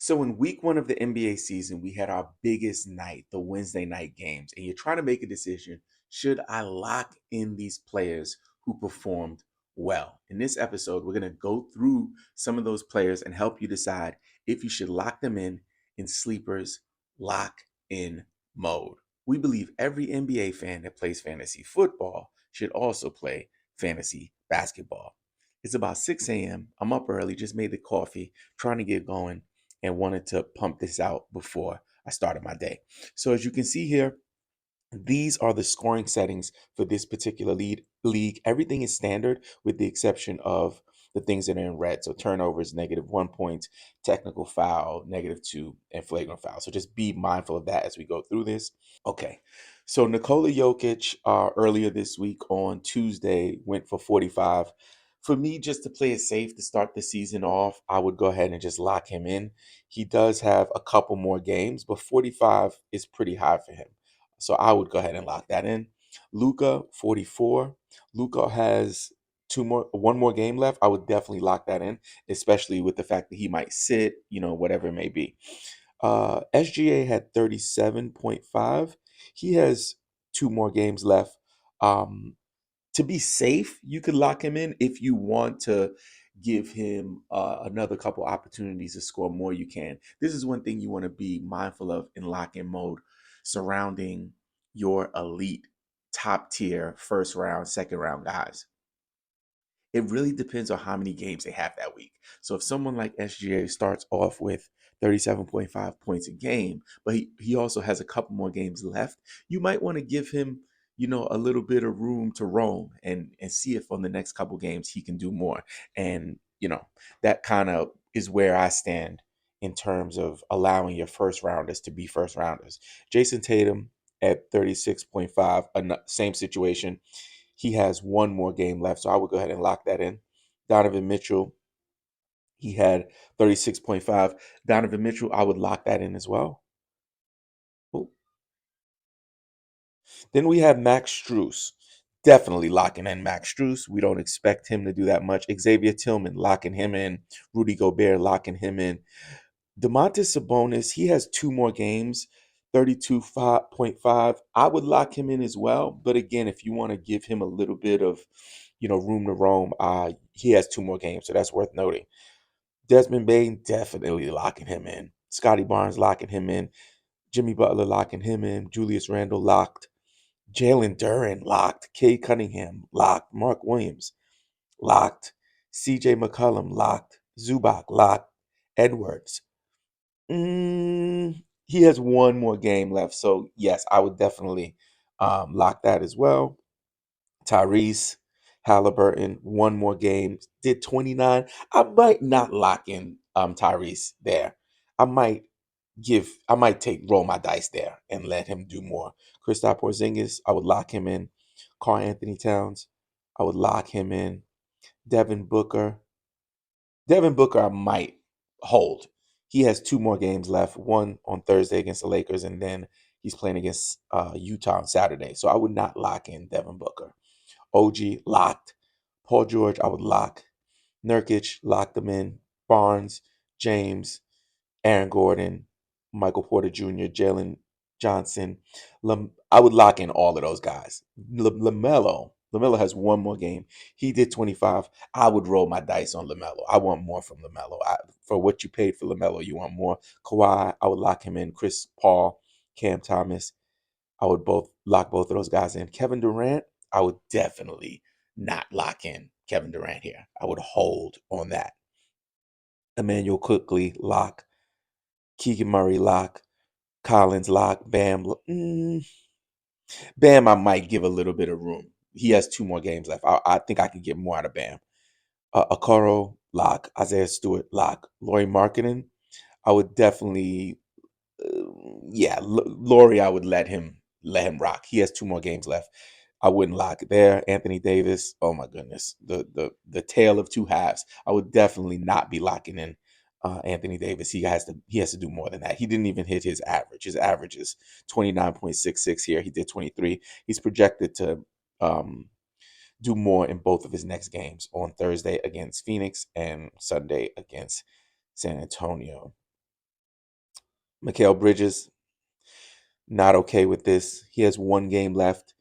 So in week one of the NBA season, we had our biggest night, the Wednesday night games, and you're trying to make a decision. Should I lock in these players who performed well? In this episode, we're going to go through some of those players and help you decide if you should lock them in sleepers lock in mode. We believe every NBA fan that plays fantasy football should also play fantasy basketball. It's about 6 a.m. I'm up early, just made the coffee, trying to get going and wanted to pump this out before I started my day. So as you can see here, these are the scoring settings for this particular league. Everything is standard with the exception of the things that are in red. So turnovers, -1 point, technical foul, -2, and flagrant foul. So just be mindful of that as we go through this. Okay. So Nikola Jokic earlier this week on Tuesday went for 45. For me, just to play it safe to start the season off, I would go ahead and just lock him in. He does have a couple more games, but 45 is pretty high for him. So I would go ahead and lock that in. Luca, 44. Luca has one more game left. I would definitely lock that in, especially with the fact that he might sit, whatever it may be. SGA had 37.5. He has two more games left. To be safe, you could lock him in. If you want to give him another couple opportunities to score more, you can. This is one thing you want to be mindful of in lock-in mode surrounding your elite, top tier, first round, second round guys. It really depends on how many games they have that week. So if someone like SGA starts off with 37.5 points a game, but he also has a couple more games left, you might want to give him, a little bit of room to roam and see if on the next couple games he can do more. And, that kind of is where I stand in terms of allowing your first rounders to be first rounders. Jason Tatum at 36.5, same situation. He has one more game left, so I would go ahead and lock that in. Donovan Mitchell, he had 36.5. Donovan Mitchell, I would lock that in as well. Ooh. Then we have Max Strus. Definitely locking in Max Strus. We don't expect him to do that much. Xavier Tillman, locking him in. Rudy Gobert, locking him in. Domantas Sabonis, he has two more games, 32.5. I would lock him in as well. But again, if you want to give him a little bit of, room to roam, he has two more games, so that's worth noting. Desmond Bain, definitely locking him in. Scotty Barnes locking him in. Jimmy Butler locking him in. Julius Randle locked. Jalen Duren locked. Cade Cunningham locked. Mark Williams locked. CJ McCollum locked. Zubac locked. Edwards. He has one more game left. So, yes, I would definitely lock that as well. Tyrese Halliburton, one more game, did 29. I might not lock in Tyrese there. I might roll my dice there and let him do more. Kristaps Porzingis, I would lock him in. Karl Anthony Towns, I would lock him in. Devin Booker. Devin Booker, I might hold. He has two more games left, one on Thursday against the Lakers, and then he's playing against Utah on Saturday. So I would not lock in Devin Booker. OG locked. Paul George, I would lock. Nurkic, locked them in. Barnes, James, Aaron Gordon, Michael Porter Jr., Jalen Johnson. I would lock in all of those guys. LaMelo has one more game. He did 25. I would roll my dice on LaMelo. I want more from LaMelo. For what you paid for LaMelo, you want more. Kawhi, I would lock him in. Chris Paul, Cam Thomas, I would both lock both of those guys in. Kevin Durant, I would definitely not lock in Kevin Durant here. I would hold on that. Emmanuel Quickly, lock. Keegan Murray, lock. Collins, lock. Bam. Bam, I might give a little bit of room. He has two more games left. I think I can get more out of Bam. Okoro, lock. Isaiah Stewart, lock. Laurie Marketing, I would definitely, yeah, Laurie, I would let him rock. He has two more games left. I wouldn't lock it there. Anthony Davis, oh my goodness, the tale of two halves. I would definitely not be locking in Anthony Davis. He has to do more than that. He didn't even hit his average. His average is 29.66 here. He did 23. He's projected to do more in both of his next games on Thursday against Phoenix and Sunday against San Antonio. Mikal Bridges, not okay with this. He has one game left.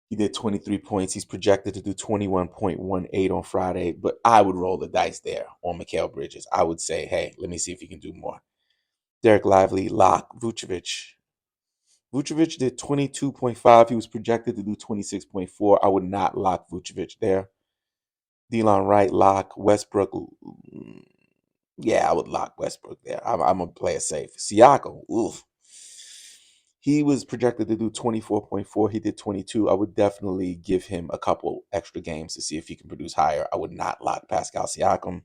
He did 23 points. He's projected to do 21.18 on Friday, but I would roll the dice there on Mikal Bridges. I would say, hey, let me see if he can do more. Derek Lively, lock. Vucevic. Vucevic did 22.5. He was projected to do 26.4. I would not lock Vucevic there. Delon Wright, lock. Westbrook, yeah, I would lock Westbrook there. I'm going to play it safe. Siakam, oof. He was projected to do 24.4. He did 22. I would definitely give him a couple extra games to see if he can produce higher. I would not lock Pascal Siakam.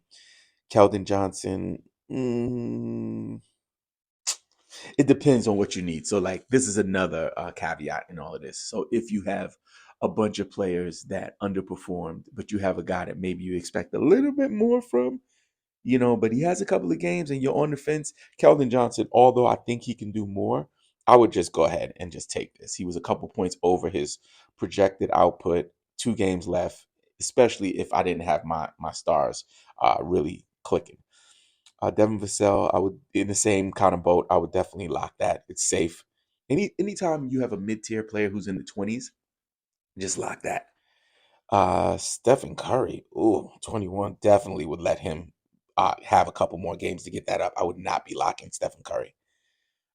Keldon Johnson, it depends on what you need. So, like, this is another caveat in all of this. So, if you have a bunch of players that underperformed, but you have a guy that maybe you expect a little bit more from, but he has a couple of games and you're on the fence. Keldon Johnson, although I think he can do more, I would just go ahead and just take this. He was a couple points over his projected output, 2 games left, especially if I didn't have my stars really clicking. Devin Vassell, I would in the same kind of boat. I would definitely lock that. It's safe. Anytime you have a mid tier player who's in the 20s, just lock that. Stephen Curry, ooh, 21, definitely would let him have a couple more games to get that up. I would not be locking Stephen Curry.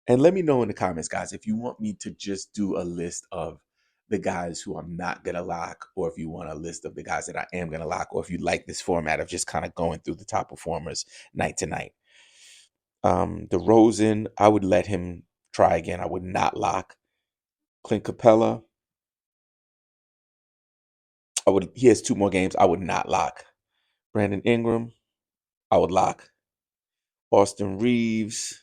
And let me know in the comments, guys, if you want me to just do a list of the guys who I'm not gonna lock, or if you want a list of the guys that I am gonna lock, or if you like this format of just kind of going through the top performers night to night. DeRozan, I would let him try again. I would not lock. Clint Capella, he has 2 more games. I would not lock. Brandon Ingram, I would lock. Austin Reeves,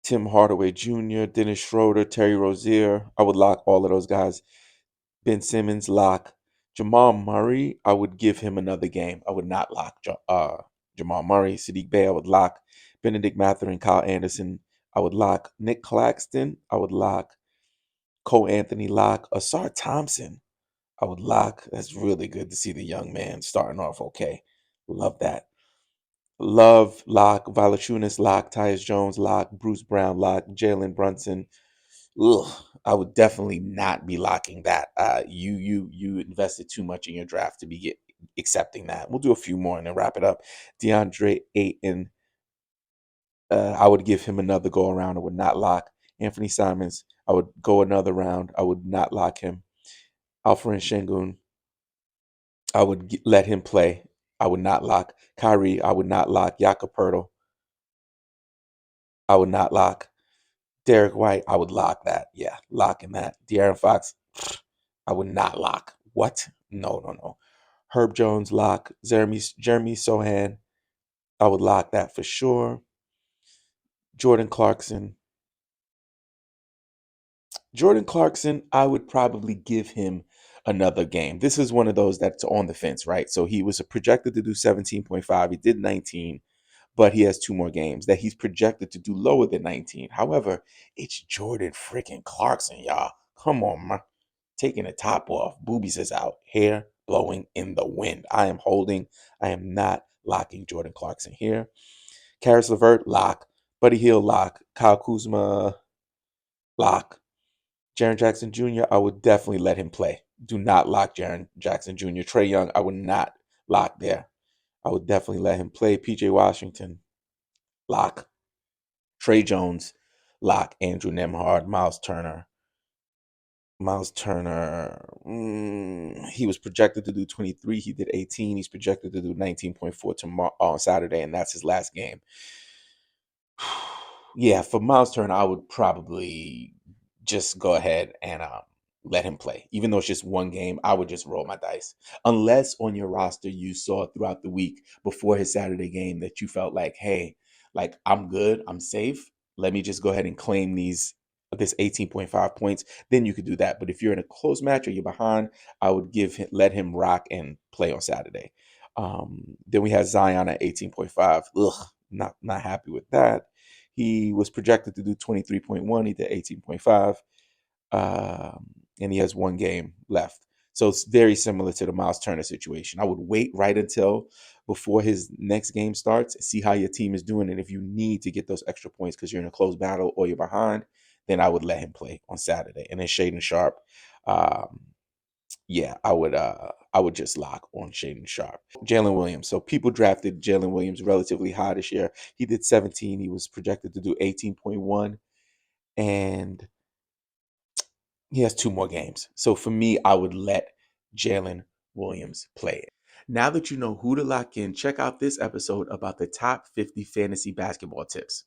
Tim Hardaway Jr., Dennis Schroeder, Terry Rozier. I would lock all of those guys. Ben Simmons, lock. Jamal Murray, I would give him another game. I would not lock Jamal Murray. Sadiq Bey, I would lock. Benedict Mathurin, Kyle Anderson, I would lock. Nick Claxton, I would lock. Cole Anthony, lock. Asar Thompson, I would lock. That's really good to see the young man starting off okay. Love that. Love, lock. Valachunas, lock. Tyus Jones, lock. Bruce Brown, lock. Jalen Brunson. Ugh, I would definitely not be locking that. You invested too much in your draft to be accepting that. We'll do a few more and then wrap it up. DeAndre Ayton, I would give him another go around. I would not lock. Anthony Simons, I would go another round. I would not lock him. Alfred Şengün, I would let him play. I would not lock. Kyrie, I would not lock. Jakob Poeltl, I would not lock. Derek White, I would lock that. Yeah, locking that. De'Aaron Fox, I would not lock. What? No, no, no. Herb Jones, lock. Jeremy Sohan, I would lock that for sure. Jordan Clarkson. Jordan Clarkson, I would probably give him another game. This is one of those that's on the fence, right? So he was projected to do 17.5. He did 19, but he has 2 more games that he's projected to do lower than 19. However, it's Jordan freaking Clarkson, y'all. Come on, man. Taking the top off. Boobies is out. Hair blowing in the wind. I am holding. I am not locking Jordan Clarkson here. Karis LeVert, lock. Buddy Hield, lock. Kyle Kuzma, lock. Jaren Jackson Jr., I would definitely let him play. Do not lock Jaren Jackson Jr. Trae Young, I would not lock there. I would definitely let him play. PJ Washington, lock. Trey Jones, lock. Andrew Nemhard, Miles Turner. He was projected to do 23. He did 18. He's projected to do 19.4 tomorrow on Saturday, and that's his last game. Yeah, for Miles Turner, I would probably just go ahead and let him play. Even though it's just 1 game, I would just roll my dice. Unless on your roster you saw throughout the week before his Saturday game that you felt like, hey, like I'm good, I'm safe. Let me just go ahead and claim this 18.5 points. Then you could do that. But if you're in a close match or you're behind, I would let him rock and play on Saturday. Then we had Zion at 18.5. Ugh, not happy with that. He was projected to do 23.1. He did 18.5. And he has 1 game left. So it's very similar to the Miles Turner situation. I would wait right until before his next game starts, see how your team is doing. And if you need to get those extra points because you're in a close battle or you're behind, then I would let him play on Saturday. And then Shaden Sharp, um, yeah, I would just lock on Shaden Sharp. Jalen Williams. So people drafted Jalen Williams relatively high this year. He did 17. He was projected to do 18.1. And he has two more games. So for me, I would let Jalen Williams play. Now that you know who to lock in, check out this episode about the top 50 fantasy basketball tips.